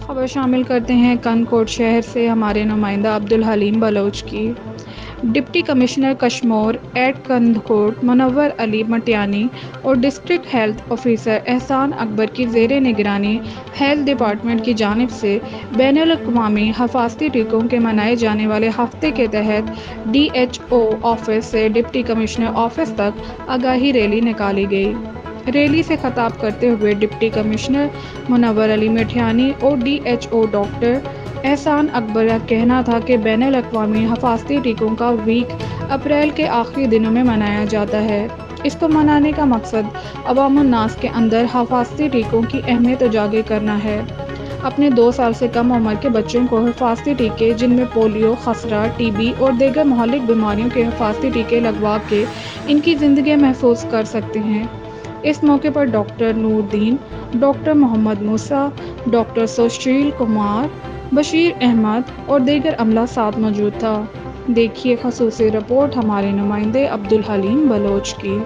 خبر شامل کرتے ہیں کندکوٹ شہر سے ہمارے نمائندہ عبدالحلیم بلوچ کی۔ ڈپٹی کمشنر کشمور کندھکوٹ منورعلی مٹیانی اور ڈسٹرکٹ ہیلتھ آفیسر احسان اکبر کی زیر نگرانی ہیلتھ ڈپارٹمنٹ کی جانب سے بین الاقوامی حفاظتی ٹیکوں کے منائے جانے والے ہفتے کے تحت DHO آفس سے ڈپٹی کمشنر آفس تک آگاہی ریلی نکالی گئی۔ ریلی سے خطاب کرتے ہوئے ڈپٹی کمشنر منورعلی مٹیانی اور DHO ڈاکٹر احسان اکبر کا کہنا تھا کہ بین الاقوامی حفاظتی ٹیکوں کا ویک اپریل کے آخری دنوں میں منایا جاتا ہے۔ اس کو منانے کا مقصد عوام الناس کے اندر حفاظتی ٹیکوں کی اہمیت اجاگر کرنا ہے۔ اپنے 2 سال سے کم عمر کے بچوں کو حفاظتی ٹیکے جن میں پولیو، خسرہ، TB اور دیگر مہلک بیماریوں کے حفاظتی ٹیکے لگوا کے ان کی زندگیاں محفوظ کر سکتے ہیں۔ اس موقع پر ڈاکٹر نوردین، ڈاکٹر محمد موسیٰ، ڈاکٹر سشیل کمار، بشیر احمد اور دیگر عملہ ساتھ موجود تھا۔ دیکھیے خصوصی رپورٹ ہمارے نمائندے عبدالحلیم بلوچ کی۔